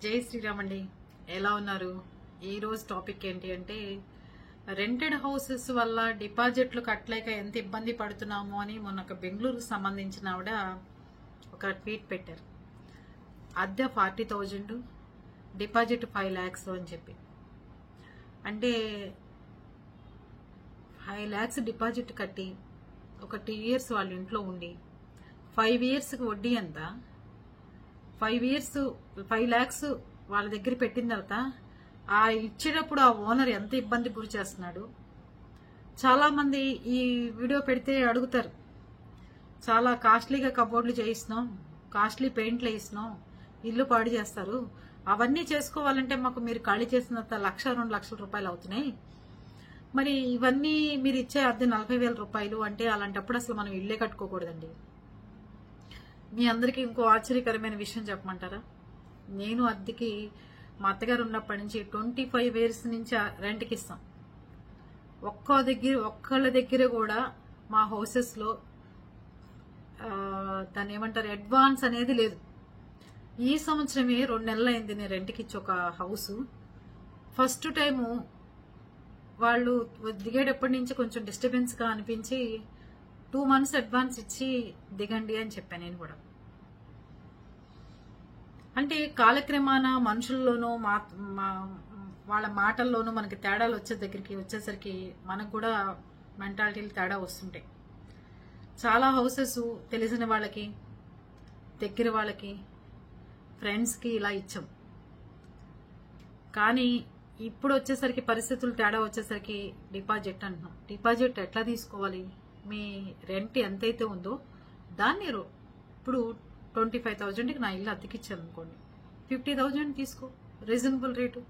జై శ్రీరామ్ అండి. ఎలా ఉన్నారు? ఈ రోజు టాపిక్ ఏంటి అంటే రెంటెడ్ హౌసెస్ వల్ల డిపాజిట్లు కట్టలేక ఎంత ఇబ్బంది పడుతున్నాము అని మొన్న ఒక బెంగళూరుకు సంబంధించిన ఆవిడ ఒక ట్వీట్ పెట్టారు. అద్దె 40,000, డిపాజిట్ 5 lakhs అని చెప్పి. అంటే 5 lakhs డిపాజిట్ కట్టి ఒక 2 years వాళ్ళ ఇంట్లో ఉండి 5 yearsకి వడ్డీ ఎంత, 5 lakhs వాళ్ళ దగ్గర పెట్టిన తర్వాత ఆ ఇచ్చేటప్పుడు ఆ ఓనర్ ఎంత ఇబ్బంది గురి చేస్తున్నాడు. చాలా మంది ఈ వీడియో పెడితే అడుగుతారు, చాలా కాస్ట్లీగా కబోర్డ్లు చేయిస్తున్నాం, కాస్ట్లీ పెయింట్లు వేయిస్తున్నాం, ఇల్లు పాడు చేస్తారు, అవన్నీ చేసుకోవాలంటే మాకు మీరు ఖాళీ చేసినంత 1-2 లక్షల రూపాయలు అవుతున్నాయి, మరి ఇవన్నీ మీరు ఇచ్చే అద్దె 40,000 రూపాయలు అంటే అలాంటప్పుడు అసలు మనం ఇల్లే కట్టుకోకూడదండి. మీ అందరికీ ఇంకో ఆశ్చర్యకరమైన విషయం చెప్పమంటారా? నేను అద్దెకి మా అత్తగారు ఉన్నప్పటి నుంచి 25 years నుంచి రెంట్కి ఇస్తాం. ఒక్కళ్ళ దగ్గర కూడా మా హౌసెస్ లో దాన్ని ఏమంటారు, అడ్వాన్స్ అనేది లేదు. ఈ సంవత్సరమే 2 నెలలు అయింది నేను రెంట్కి ఇచ్చి ఒక హౌస్. ఫస్ట్ టైము వాళ్ళు దిగేటప్పటి నుంచి కొంచెం డిస్టర్బెన్స్ గా అనిపించి 2 months అడ్వాన్స్ ఇచ్చి దిగండి అని చెప్పాను నేను కూడా. అంటే కాలక్రమాన మనుషుల్లోనూ వాళ్ళ మాటల్లోనూ మనకి తేడాలు వచ్చేసరికి మనకు కూడా మెంటాలిటీలు తేడా వస్తుంటాయి. చాలా హౌసెస్ తెలిసిన వాళ్ళకి, దగ్గర వాళ్ళకి, ఫ్రెండ్స్కి ఇలా ఇచ్చాం. కానీ ఇప్పుడు వచ్చేసరికి పరిస్థితులు తేడా వచ్చేసరికి డిపాజిట్ అంటున్నాం. డిపాజిట్ ఎట్లా తీసుకోవాలి? మీ రెంట్ ఎంతైతే ఉందో దాన్ని ఇప్పుడు 25,000కి నా ఇల్లు అద్దెకిచ్చాను అనుకోండి, 50,000 తీసుకో, రీజనబుల్ రేటు.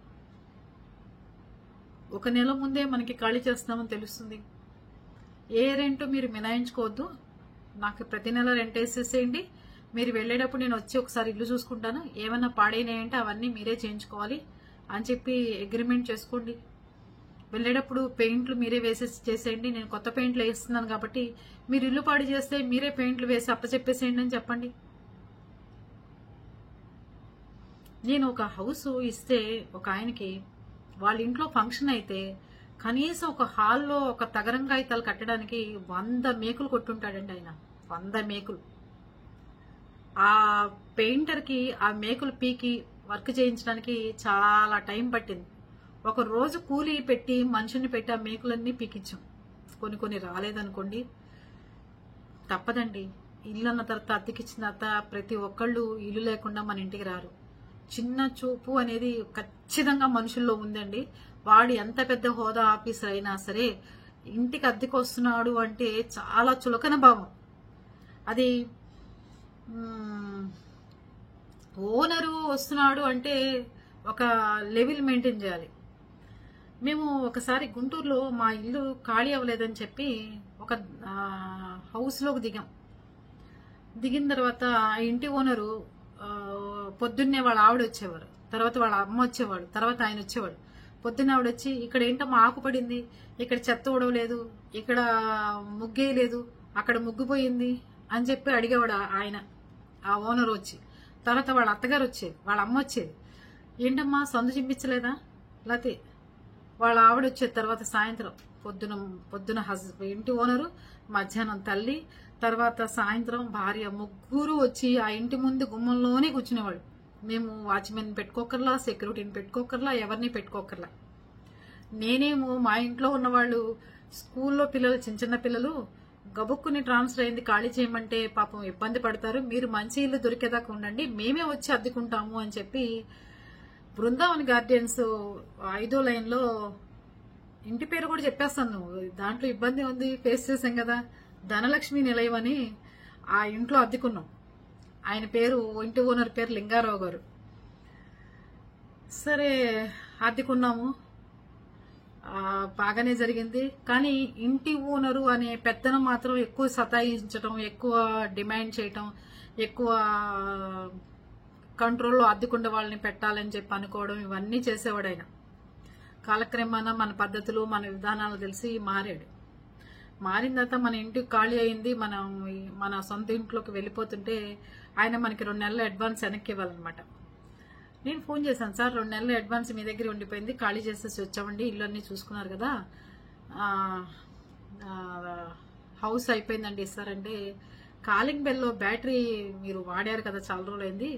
ఒక నెల ముందే మనకి ఖాళీ చేస్తున్నామని తెలుస్తుంది. ఏ రెంట్ మీరు మినాయించుకోవద్దు. నాకు ప్రతి నెల రెంట్ వేసేసేయండి, మీరు వెళ్ళేటప్పుడు నేను వచ్చి ఒకసారి ఇల్లు చూసుకుంటాను, ఏమైనా పాడైనాయంటే అవన్నీ మీరే చేయించుకోవాలి అని చెప్పి అగ్రిమెంట్ చేసుకోండి. వెళ్ళేటప్పుడు పెయింట్లు మీరే వేసేసి చేసేయండి, నేను కొత్త పెయింట్లు వేస్తున్నాను కాబట్టి మీరు ఇల్లు పాడు చేస్తే మీరే పెయింట్లు వేసి అప్పచెప్పేసేయండి అని చెప్పండి. నేను ఒక హౌస్ ఇస్తే ఒక ఆయనకి వాళ్ళ ఇంట్లో ఫంక్షన్ అయితే కనీసం ఒక హాల్లో ఒక తగరం కాగితాలు కట్టడానికి 100 మేకులు కొట్టుంటాడండి ఆయన. 100 మేకులు. ఆ పెయింటర్ కి ఆ మేకులు పీకి వర్క్ చేయించడానికి చాలా టైం పట్టింది. ఒక రోజు కూలీ పెట్టి మనుషుల్ని పెట్టి ఆ మేకులన్నీ పీకించాం. కొన్ని రాలేదనుకోండి, తప్పదండి. ఇల్లు అన్న తర్వాత అద్దెకిచ్చిన తర్వాత ప్రతి ఒక్కళ్ళు ఇల్లు లేకుండా మన ఇంటికి రారు. చిన్న చూపు అనేది ఖచ్చితంగా మనుషుల్లో ఉందండి. వాడు ఎంత పెద్ద హోదా ఆఫీసర్ అయినా సరే ఇంటికి అద్దెకి వస్తున్నాడు అంటే చాలా చులకన భావం. అది ఓనరు వస్తున్నాడు అంటే ఒక లెవెల్ మెయింటైన్ చేయాలి. మేము ఒకసారి గుంటూరులో మా ఇల్లు ఖాళీ అవ్వలేదని చెప్పి ఒక హౌస్లోకి దిగిన తర్వాత ఆ ఇంటి ఓనరు పొద్దున్నే వాళ్ళ ఆవిడ వచ్చేవారు, తర్వాత వాళ్ళ అమ్మ వచ్చేవాడు, తర్వాత ఆయన వచ్చేవాడు. పొద్దున్న ఆవిడ వచ్చి, ఇక్కడ ఏంటమ్మా ఆకు పడింది, ఇక్కడ చెత్త ఊడవలేదు, ఇక్కడ ముగ్గేయలేదు, అక్కడ ముగ్గుపోయింది అని చెప్పి అడిగేవాడు ఆయన, ఆ ఓనర్ వచ్చి. తర్వాత వాళ్ళ అత్తగారు వచ్చేది, వాళ్ళ అమ్మ వచ్చేది, ఏంటమ్మా సందు చింపించలేదా, లేకపోతే వాళ్ళ ఆవిడ వచ్చేది. తర్వాత సాయంత్రం పొద్దున ఇంటి ఓనరు, మధ్యాహ్నం తల్లి, తర్వాత సాయంత్రం భార్య, ముగ్గురు వచ్చి ఆ ఇంటి ముందు గుమ్మంలోనే కూర్చునేవాళ్ళు. మేము వాచ్మెన్ పెట్టుకోకర్లా, సెక్యూరిటీని పెట్టుకోకర్లా, ఎవరిని పెట్టుకోకర్లా. నేనేమో మా ఇంట్లో ఉన్నవాళ్ళు స్కూల్లో పిల్లలు, చిన్న పిల్లలు గబుక్కుని ట్రాన్స్ఫర్ అయింది ఖాళీ చేయమంటే పాపం ఇబ్బంది పడతారు, మీరు మంచి ఇల్లు దొరికేదాకా ఉండండి, మేమే వచ్చి అద్దెకుంటాము అని చెప్పి బృందావన్ గార్డెన్స్ 5వ లైన్లో, ఇంటి పేరు కూడా చెప్పేస్తాను, దాంట్లో ఇబ్బంది ఉంది, ఫేస్ చేసాం కదా, ధనలక్ష్మి నిలయం అని ఆ ఇంట్లో అద్దెకున్నాం. ఆయన పేరు, ఇంటి ఓనర్ పేరు లింగారావు గారు. సరే అద్దెకున్నాము, బాగానే జరిగింది. కానీ ఇంటి ఓనరు అనే పెత్తనం మాత్రం ఎక్కువ సతాయించడం, ఎక్కువ డిమాండ్ చేయటం, ఎక్కువ కంట్రోల్లో అద్దెకుండ వాళ్ళని పెట్టాలని చెప్పి అనుకోవడం, ఇవన్నీ చేసేవాడు ఆయన. కాలక్రమాన మన పద్ధతులు, మన విధానాలు తెలిసి మారిన తర్వాత మన ఇంటికి ఖాళీ అయింది, మన సొంత ఇంట్లోకి వెళ్ళిపోతుంటే ఆయన మనకి 2 నెలల అడ్వాన్స్ వెనక్కి ఇవ్వాలన్నమాట. నేను ఫోన్ చేశాను, సార్ 2 నెలలు అడ్వాన్స్ మీ దగ్గర ఉండిపోయింది, ఖాళీ చేసేసి వచ్చామండి, ఇల్లు అన్నీ చూసుకున్నారు కదా, హౌస్ అయిపోయిందండి ఇస్తారంటే, కాలింగ్ బెల్లో బ్యాటరీ మీరు వాడారు కదా చాలా రోజులైంది,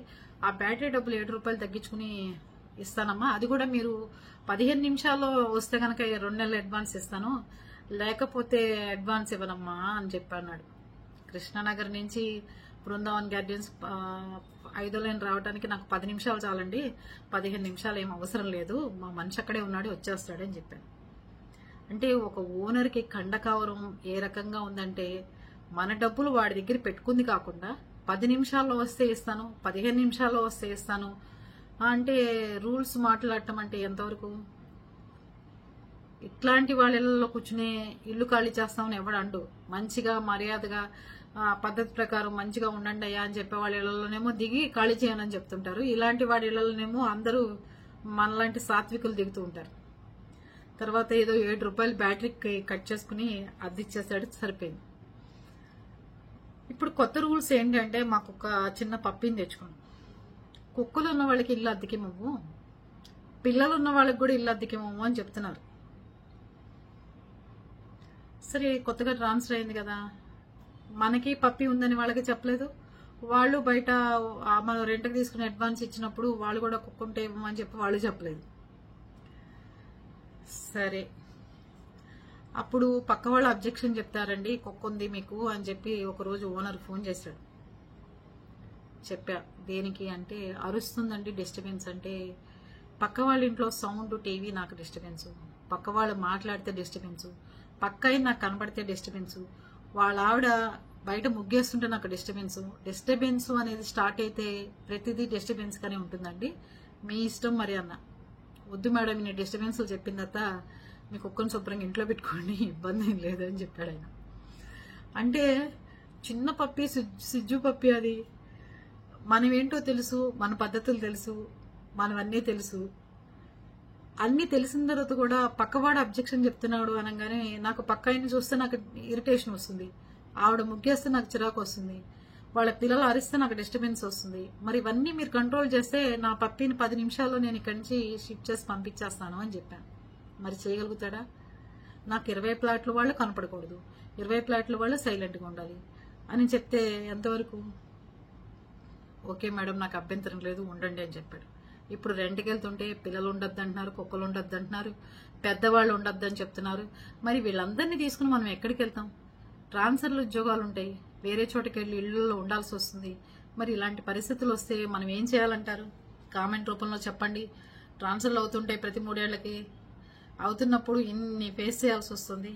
ఆ బ్యాటరీ డబ్బులు 7 రూపాయలు తగ్గించుకుని ఇస్తానమ్మా, అది కూడా మీరు 15 నిమిషాల్లో వస్తే కనుక 2 నెలలు అడ్వాన్స్ ఇస్తాను, లేకపోతే అడ్వాన్స్ ఇవ్వనమ్మా అని చెప్పన్నాడు. కృష్ణానగర్ నుంచి బృందావన్ గార్డెన్స్ 5వ లైన్ రావడానికి నాకు 10 నిమిషాలు చాలండి, 15 నిమిషాలు ఏం అవసరం లేదు, మా మనిషి అక్కడే ఉన్నాడు వచ్చేస్తాడని చెప్పాను. అంటే ఒక ఓనర్కి కండకావరం ఏ రకంగా ఉందంటే, మన డబ్బులు వాడి దగ్గర పెట్టుకుంది కాకుండా 10 నిమిషాల్లో వస్తే ఇస్తాను, 15 నిమిషాల్లో వస్తే ఇస్తాను అంటే రూల్స్ మాట్లాడటం అంటే ఎంతవరకు? ఇట్లాంటి వాళ్ళ ఇళ్లలో కూర్చునే ఇల్లు ఖాళీ చేస్తామని ఎవడు అండు, మంచిగా మర్యాదగా పద్ధతి ప్రకారం మంచిగా ఉండండి అయ్యా అని చెప్పే వాళ్ళ ఇళ్లలోనేమో దిగి ఖాళీ చేయనని చెప్తుంటారు, ఇలాంటి వాడి ఇళ్లలోనేమో అందరూ మనలాంటి సాత్వికులు దిగుతూ ఉంటారు. తర్వాత ఏదో 7 రూపాయలు బ్యాటరీకి కట్ చేసుకుని అద్దిచ్చేసాడు, సరిపోయింది. ఇప్పుడు కొత్త రూల్స్ ఏంటంటే, మాకు ఒక చిన్న పప్పిని తెచ్చుకున్నాం, కుక్కలు ఉన్న వాళ్ళకి ఇల్లు అద్దెకివ్వము, పిల్లలు ఉన్న వాళ్ళకి కూడా ఇల్లు అద్దెకివ్వము అని చెప్తున్నారు. సరే కొత్తగా ట్రాన్స్ఫర్ అయింది కదా, మనకి పప్పి ఉందని వాళ్ళకి చెప్పలేదు, వాళ్ళు బయట మనం రెంట్కి తీసుకుని అడ్వాన్స్ ఇచ్చినప్పుడు వాళ్ళు కూడా కుక్క ఉంటే ఇవ్వమని చెప్పి వాళ్ళు చెప్పలేదు. సరే అప్పుడు పక్క వాళ్ళు అబ్జెక్షన్ చెప్తారండి, కుక్క ఉంది మీకు అని చెప్పి ఒకరోజు ఓనర్ ఫోన్ చేశాడు. చెప్పా దేనికి అంటే, అరుస్తుందండి డిస్టర్బెన్స్ అంటే, పక్క వాళ్ళ ఇంట్లో సౌండ్ టీవీ నాకు డిస్టర్బెన్స్, పక్క వాళ్ళు మాట్లాడితే డిస్టర్బెన్స్, పక్క నాకు కనబడితే డిస్టర్బెన్స్, వాళ్ళ ఆవిడ బయట ముగ్గేస్తుంటే నాకు డిస్టర్బెన్స్ అనేది స్టార్ట్ అయితే ప్రతిదీ డిస్టర్బెన్స్ గానే ఉంటుందండి, మీ ఇష్టం మరి అన్న. వద్దు మేడం నేను డిస్టర్బెన్స్ చెప్పిన తర్వాత మీ కుక్కను శుభ్రంగా ఇంట్లో పెట్టుకోండి, ఇబ్బంది ఏం లేదని చెప్పాడు ఆయన. అంటే చిన్న పప్పి, సిజ్జు పప్పి, అది మనమేంటో తెలుసు, మన పద్ధతులు తెలుసు, మనవన్నీ తెలుసు, అన్ని తెలిసిన తర్వాత కూడా పక్కవాడు అబ్జెక్షన్ చెప్తున్నాడు అనగానే నాకు పక్క ఆయన చూస్తే నాకు ఇరిటేషన్ వస్తుంది, ఆవిడ ముగ్గేస్తే నాకు చిరాకు వస్తుంది, వాళ్ళ పిల్లలు అరిస్తే నాకు డిస్టర్బెన్స్ వస్తుంది. మరి ఇవన్నీ మీరు కంట్రోల్ చేస్తే నా పప్పిని 10 నిమిషాల్లో నేను ఇక్కడి నుంచి షిఫ్ట్ చేసి పంపించేస్తాను అని చెప్పాను. మరి చేయగలుగుతాడా? నాకు 20 ప్లాట్ల వాళ్ళు కనపడకూడదు, 20 ప్లాట్ల వాళ్ళు సైలెంట్గా ఉండాలి అని చెప్తే ఎంతవరకు? ఓకే మేడం నాకు అభ్యంతరం లేదు ఉండండి అని చెప్పాడు. ఇప్పుడు రెంట్కి వెళ్తుంటే పిల్లలు ఉండొద్దు అంటున్నారు, కుక్కలు ఉండొద్దు అంటున్నారు, పెద్దవాళ్ళు ఉండొద్దు అని చెప్తున్నారు. మరి వీళ్ళందరినీ తీసుకుని మనం ఎక్కడికి వెళ్తాం? ట్రాన్స్ఫర్లు ఉద్యోగాలు ఉంటాయి, వేరే చోటకి వెళ్ళి ఇళ్లలో ఉండాల్సి వస్తుంది. మరి ఇలాంటి పరిస్థితులు వస్తే మనం ఏం చేయాలంటారు? కామెంట్ రూపంలో చెప్పండి. ట్రాన్స్ఫర్లు అవుతుంటాయి ప్రతి 3 ఏళ్లకి, అవుతున్నప్పుడు ఇన్ని ఫేస్ చేయాల్సి వస్తుంది.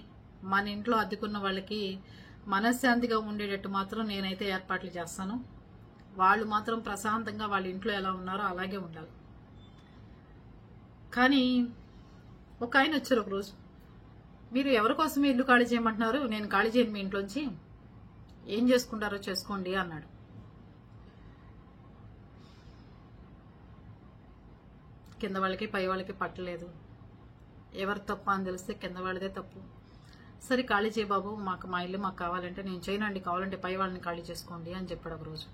మన ఇంట్లో అద్దెకున్న వాళ్ళకి మనశ్శాంతిగా ఉండేటట్టు మాత్రం నేనైతే ఏర్పాట్లు చేస్తాను, వాళ్ళు మాత్రం ప్రశాంతంగా వాళ్ళ ఇంట్లో ఎలా ఉన్నారో అలాగే ఉండాలి. కానీ ఒక ఆయన వచ్చారు ఒకరోజు, మీరు ఎవరి కోసం ఇల్లు ఖాళీ చేయమంటున్నారు, నేను ఖాళీ చేయను మీ ఇంట్లోంచి, ఏం చేసుకుంటారో చేసుకోండి అన్నాడు. కింద వాళ్ళకి పై వాళ్ళకి పట్టలేదు, ఎవరు తప్ప అని తెలిస్తే కింద వాళ్ళదే తప్పు. సరే ఖాళీ చేయ బాబు, మా ఇల్లు మాకు కావాలంటే నేను చేయనండి, కావాలంటే పై వాళ్ళని ఖాళీ చేసుకోండి అని చెప్పాడు ఒకరోజు.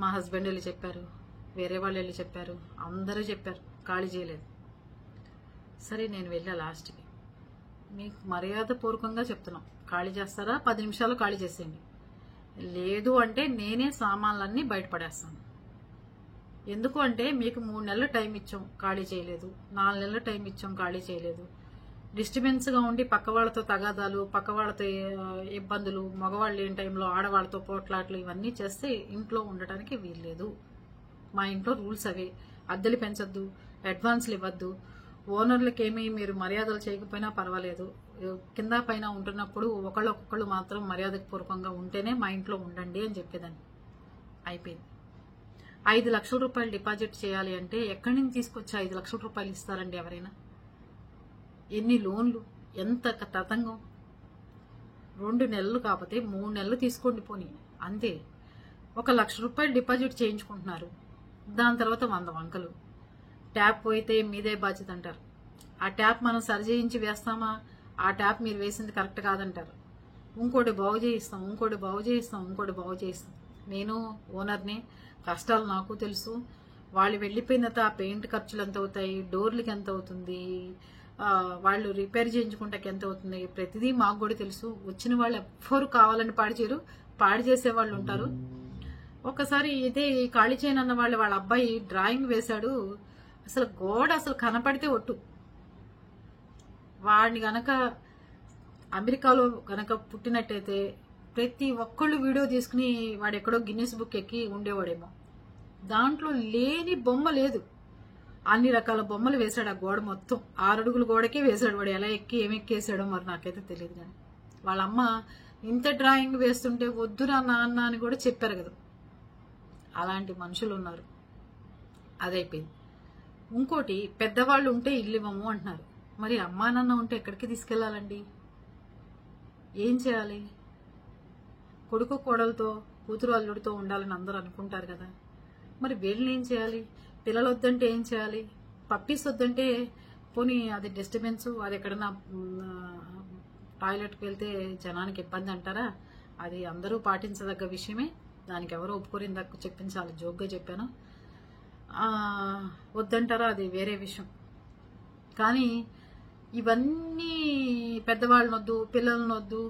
మా హస్బెండ్ వెళ్ళి చెప్పారు, వేరే వాళ్ళు వెళ్ళి చెప్పారు, అందరూ చెప్పారు, ఖాళీ చేయలేదు. సరే నేను వెళ్ళా లాస్ట్కి, మీకు మర్యాదపూర్వకంగా చెప్తున్నాం, ఖాళీ చేస్తారా 10 నిమిషాలు ఖాళీ చేసేయండి, లేదు అంటే నేనే సామాన్లన్నీ బయటపడేస్తాను. ఎందుకు అంటే మీకు 3 నెలల టైం ఇచ్చాం ఖాళీ చేయలేదు, 4 నెలల టైం ఇచ్చాం ఖాళీ చేయలేదు, డిస్టర్బెన్స్గా ఉండి పక్క వాళ్ళతో తగాదాలు, పక్క వాళ్ళతో ఇబ్బందులు, మగవాళ్ళు లేని టైంలో ఆడవాళ్ళతో పోట్లాట్లు ఇవన్నీ చేస్తే ఇంట్లో ఉండటానికి వీల్లేదు. మా ఇంట్లో రూల్స్ అవే, అద్దెలు పెంచొద్దు, అడ్వాన్స్లు ఇవ్వద్దు, ఓనర్లకేమీ మీరు మర్యాదలు చేయకపోయినా పర్వాలేదు, కింద పైన ఉంటున్నప్పుడు ఒకళ్ళొక్కళ్ళు మాత్రం మర్యాదపూర్వకంగా ఉంటేనే మా ఇంట్లో ఉండండి అని చెప్పేదాన్ని. అయిపోయింది. 5 లక్షల రూపాయలు డిపాజిట్ చేయాలి అంటే ఎక్కడి నుంచి తీసుకొచ్చి 5 లక్షల రూపాయలు ఇస్తారండి ఎవరైనా? ఎన్ని లోన్లు, ఎంత తతంగం. 2 నెలలు కాకపోతే 3 నెలలు తీసుకోండి పోనీ, అంతే. 1 లక్ష రూపాయలు డిపాజిట్ చేయించుకుంటున్నారు, దాని తర్వాత 100 వంకలు. ట్యాప్ పోయితే మీదే బాధ్యత అంటారు, ఆ ట్యాప్ మనం సరిచేయించి వేస్తామా, ఆ ట్యాప్ మీరు వేసింది కరెక్ట్ కాదంటారు, ఇంకోటి బాగు చేయిస్తాం, ఇంకోటి బాగు చేయిస్తాం, ఇంకోటి బాగు చేయిస్తాం. నేను ఓనర్ని, కష్టాలు నాకు తెలుసు, వాళ్ళు వెళ్ళిపోయిన తర్వాత ఆ పెయింట్ ఖర్చులు ఎంత అవుతాయి, డోర్లకి ఎంత అవుతుంది, వాళ్ళు రిపేర్ చేయించుకుంటాకి ఎంత అవుతుంది, ప్రతిదీ మాకు కూడా తెలుసు. వచ్చిన వాళ్ళు ఎవ్వరు కావాలని పాడు చేయరు, పాడు చేసే వాళ్ళు ఉంటారు. ఒకసారి ఇదే ఖాళీ చేయను అన్న వాళ్ళ అబ్బాయి డ్రాయింగ్ వేశాడు, అసలు గోడ అసలు కనపడితే ఒట్టు. వాడిని గనక అమెరికాలో గనక పుట్టినట్టయితే ప్రతి ఒక్కళ్ళు వీడియో తీసుకుని వాడు ఎక్కడో గిన్నెస్ బుక్ ఎక్కి ఉండేవాడేమో. దాంట్లో లేని బొమ్మ లేదు, అన్ని రకాల బొమ్మలు వేశాడు. ఆ గోడ మొత్తం 6 అడుగుల గోడకే వేశాడు. వాడు ఎలా ఎక్కి ఏమెక్కేసాడో మరి నాకైతే తెలియదు. కానీ వాళ్ళ అమ్మ ఇంత డ్రాయింగ్ వేస్తుంటే వద్దురా నాన్న అని కూడా చెప్పారు కదా. అలాంటి మనుషులు ఉన్నారు. అదైపోయింది. ఇంకోటి, పెద్దవాళ్ళు ఉంటే ఇల్లు ఇవ్వము అంటున్నారు. మరి అమ్మా నాన్న ఉంటే ఎక్కడికి తీసుకెళ్లాలండి? ఏం చేయాలి? కొడుకు కోడలతో, కూతురు అల్లుడితో ఉండాలని అందరూ అనుకుంటారు కదా. మరి వీళ్ళని ఏం చేయాలి? పిల్లలు వద్దంటే ఏం చేయాలి? పప్పీస్ వద్దంటే పోనీ అది డిస్టర్బెన్స్, అది ఎక్కడన్నా టాయిలెట్కి వెళ్తే జనానికి ఇబ్బంది అంటారా? అది అందరూ పాటించదగ్గ విషయమే. దానికి ఎవరో ఒప్పుకోరిందాక చెప్పించాలి, జోక్గా చెప్పాను. వద్దంటారా, అది వేరే విషయం. కానీ ఇవన్నీ పెద్దవాళ్ళని వద్దు, పిల్లలని వద్దు,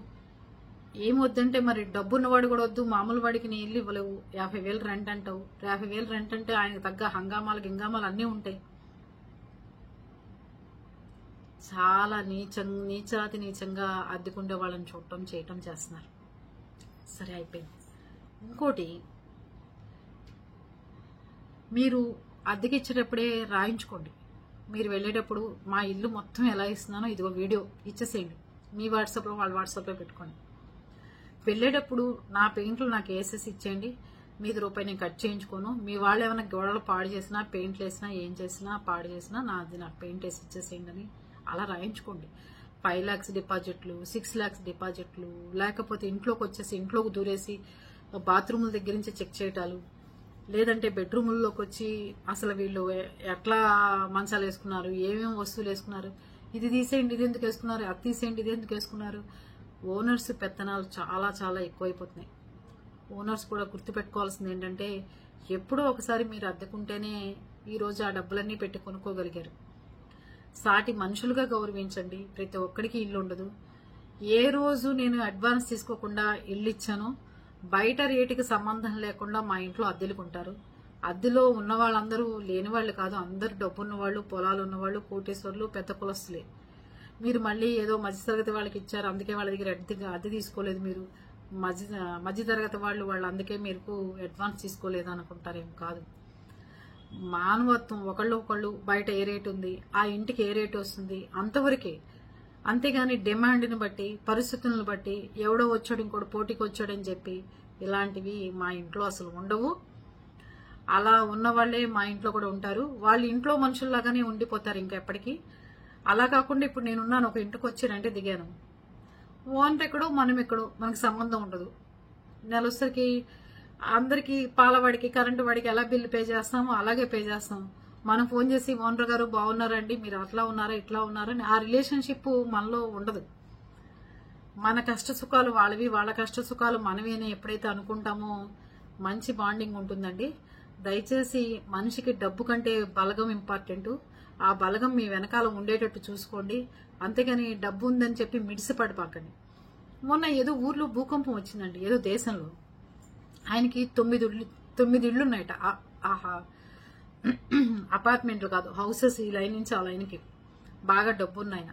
ఏం వద్దంటే మరి డబ్బున్నవాడు కూడా వద్దు. మామూలు వాడికి నీ ఇల్లు ఇవ్వలేవు, 50,000 రెంట్ అంటావు. 50,000 రెంట్ అంటే ఆయనకు తగ్గ హంగామాలు గింగామాలు అన్నీ ఉంటాయి. చాలా నీచాతి నీచంగా అద్దెకుండే వాళ్ళని చూడటం చేయటం చేస్తున్నారు. సరే, అయిపోయింది. ఇంకోటి, మీరు అద్దెకి ఇచ్చేటప్పుడే రాయించుకోండి. మీరు వెళ్ళేటప్పుడు మా ఇల్లు మొత్తం ఎలా ఇస్తున్నానో ఇదిగో వీడియో ఇచ్చేసేయండి. మీ వాట్సాప్లో వాళ్ళ వాట్సాప్లో పెట్టుకోండి. వెళ్ళేటప్పుడు నా పెయింట్లు నాకు వేసేసి ఇచ్చేయండి, మీది రూపాయి నేను కట్ చేయించుకోను. మీ వాళ్ళు ఏమైనా గోడలు పాడు చేసినా, పెయింట్లు వేసినా, ఏం చేసినా, పాడు చేసినా నాకు పెయింట్ వేసి ఇచ్చేసేయండి అని అలా రాయించుకోండి. 5 lakhs డిపాజిట్లు, 6 lakhs డిపాజిట్లు, లేకపోతే ఇంట్లోకి వచ్చేసి ఇంట్లోకి దూరేసి బాత్రూముల దగ్గర నుంచి చెక్ చేయటాలు, లేదంటే బెడ్రూముల్లోకి వచ్చి అసలు వీళ్ళు ఎట్లా మంచాలు వేసుకున్నారు, ఏమేమి వస్తువులు వేసుకున్నారు, ఇది తీసేయండి ఇది ఎందుకు వేసుకున్నారు, అది తీసేయండి ఇది ఎందుకు వేసుకున్నారు. ఓనర్స్ పెత్తనాలు చాలా చాలా ఎక్కువైపోతున్నాయి. ఓనర్స్ కూడా గుర్తుపెట్టుకోవాల్సింది ఏంటంటే, ఎప్పుడో ఒకసారి మీరు అద్దెకుంటేనే ఈరోజు ఆ డబ్బులన్నీ పెట్టి కొనుక్కోగలిగారు. సాటి మనుషులుగా గౌరవించండి. ప్రతి ఒక్కడికి ఇల్లు ఉండదు. ఏ రోజు నేను అడ్వాన్స్ తీసుకోకుండా ఇల్లు ఇచ్చానో, బయట రేటుకి సంబంధం లేకుండా మా ఇంట్లో అద్దెలుకుంటారు. అద్దెలో ఉన్న వాళ్ళందరూ లేని వాళ్ళు కాదు, అందరు డబ్బున్న వాళ్ళు, పొలాలు ఉన్నవాళ్ళు, కోటేశ్వర్లు, పెద్ద కులస్తులే. మీరు మళ్ళీ ఏదో మధ్యతరగతి వాళ్ళకి ఇచ్చారు అందుకే వాళ్ళ దగ్గర అద్దె తీసుకోలేదు, మీరు మధ్యతరగతి వాళ్ళు అందుకే మీరు అడ్వాన్స్ తీసుకోలేదు అనుకుంటారేం కాదు. మానవత్వం, ఒకళ్ళు బయట ఏ రేటు ఉంది, ఆ ఇంటికి ఏ రేటు వస్తుంది, అంతవరకే. అంతేగాని డిమాండ్ని బట్టి, పరిస్థితులను బట్టి ఎవడో వచ్చాడు ఇంకోటి పోటీకి వచ్చాడని చెప్పి ఇలాంటివి మా ఇంట్లో అసలు ఉండవు. అలా ఉన్న వాళ్ళే మా ఇంట్లో కూడా ఉంటారు. వాళ్ళ ఇంట్లో మనుషుల్లాగానే ఉండిపోతారు ఇంకెప్పటికీ. అలా కాకుండా ఇప్పుడు నేనున్నాను, ఒక ఇంటికి వచ్చానంటే దిగాను, ఓనర్ ఎక్కడో మనం ఎక్కడో మనకు సంబంధం ఉండదు. నెలసరికి అందరికి పాలవాడికి, కరెంటు వాడికి ఎలా బిల్లు పే చేస్తామో అలాగే పే చేస్తాం. మనం ఫోన్ చేసి ఓనర్ గారు బాగున్నారండి, మీరు అట్లా ఉన్నారా ఇట్లా ఉన్నారా అని ఆ రిలేషన్షిప్ మనలో ఉండదు. మన కష్ట సుఖాలు వాళ్ళవి, వాళ్ళ కష్ట సుఖాలు మనవి అని ఎప్పుడైతే అనుకుంటామో మంచి బాండింగ్ ఉంటుందండి. దయచేసి మనిషికి డబ్బు కంటే బలగం ఇంపార్టెంట్. ఆ బలగం మీ వెనకాల ఉండేటట్టు చూసుకోండి. అంతేగాని డబ్బు ఉందని చెప్పి మిడిసిపడిపాకండి. మొన్న ఏదో ఊర్లో భూకంపం వచ్చిందండి, ఏదో దేశంలో. ఆయనకి 9 ఇళ్ళు ఉన్నాయట. ఆహా, అపార్ట్మెంట్లు కాదు, హౌసెస్. ఈ లైన్ నుంచి ఆ లైన్కి బాగా డబ్బున్న ఆయన.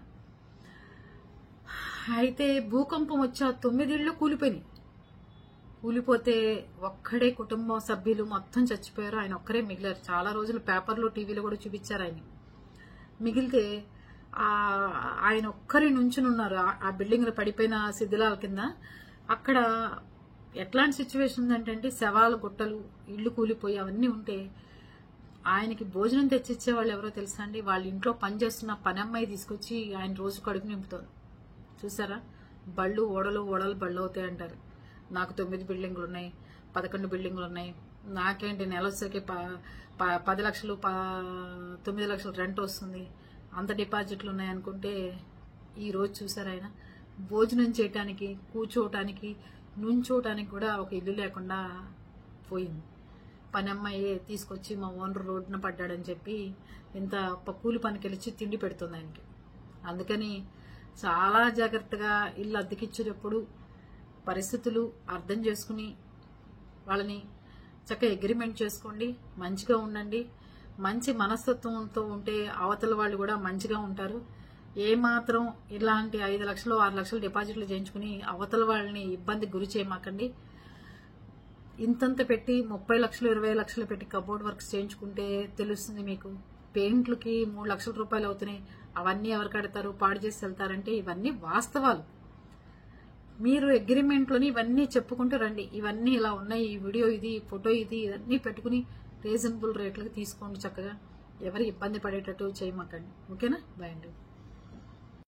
అయితే భూకంపం వచ్చి ఆ 9 ఇళ్ళు కూలిపోయినాయి. కూలిపోతే ఒక్కడే కుటుంబ సభ్యులు మొత్తం చచ్చిపోయారు, ఆయన ఒక్కరే మిగిలారు. చాలా రోజులు పేపర్లో టీవీలో కూడా చూపించారు ఆయన. మిగిలితే ఆయన ఒక్కరి నుంచునున్నారు ఆ బిల్డింగ్లు పడిపోయిన శిథిలాల కింద. అక్కడ ఎట్లాంటి సిచ్యువేషన్ ఉందంటే శవాలు, గుట్టలు, ఇళ్లు కూలిపోయి అవన్నీ ఉంటే ఆయనకి భోజనం తెచ్చిచ్చే వాళ్ళు ఎవరో తెలుసా అండి? వాళ్ళ ఇంట్లో పనిచేస్తున్న పని అమ్మాయి తీసుకొచ్చి ఆయన రోజు కడుపు నింపుతారు. చూసారా? బళ్ళు ఓడలు బళ్ళు అవుతాయి అంటారు. నాకు 9 బిల్డింగ్లు ఉన్నాయి, 11 బిల్డింగ్లు ఉన్నాయి, నాకేంటి నెల వచ్చేసరికి 10 లక్షలు 9 లక్షలు రెంట్ వస్తుంది, అంత డిపాజిట్లు ఉన్నాయనుకుంటే ఈ రోజు చూసారు ఆయన భోజనం చేయటానికి, కూర్చోవటానికి, నుంచోటానికి కూడా ఒక ఇల్లు లేకుండా పోయింది. పని అమ్మాయి తీసుకొచ్చి మా ఓనర్ రోడ్డున పడ్డాడని చెప్పి ఇంత కూలి పనికి వెళ్ళి తిండి పెడుతుంది ఆయనకి. అందుకని చాలా జాగ్రత్తగా ఇల్లు అద్దెకిచ్చేటప్పుడు పరిస్థితులు అర్థం చేసుకుని వాళ్ళని చక్కగా అగ్రిమెంట్ చేసుకోండి, మంచిగా ఉండండి. మంచి మనస్తత్వంతో ఉంటే అవతల వాళ్ళు కూడా మంచిగా ఉంటారు. ఏమాత్రం ఇలాంటి 5 లక్షలు 6 లక్షలు డిపాజిట్లు చేయించుకుని అవతల వాళ్ళని ఇబ్బంది గురి చేయమాకండి. ఇంతంత పెట్టి 30 లక్షలు 20 లక్షలు పెట్టి కబోర్డ్ వర్క్స్ చేయించుకుంటే తెలుస్తుంది మీకు. పెయింట్లకి 3 లక్షల రూపాయలు అవుతున్నాయి. అవన్నీ ఎవరు కడతారు, పాడు చేసి వెళ్తారంటే ఇవన్నీ వాస్తవాలు. మీరు అగ్రిమెంట్లోని ఇవన్నీ చెప్పుకుంటూ రండి. ఇవన్నీ ఇలా ఉన్నాయి, ఈ వీడియో ఇది, ఫోటో ఇది, ఇవన్నీ పెట్టుకుని రీజనబుల్ రేట్లకు తీసుకోండి. చక్కగా ఎవరు ఇబ్బంది పడేటట్టు చేయమాకండి. ఓకేనా? బాయ్ అండి.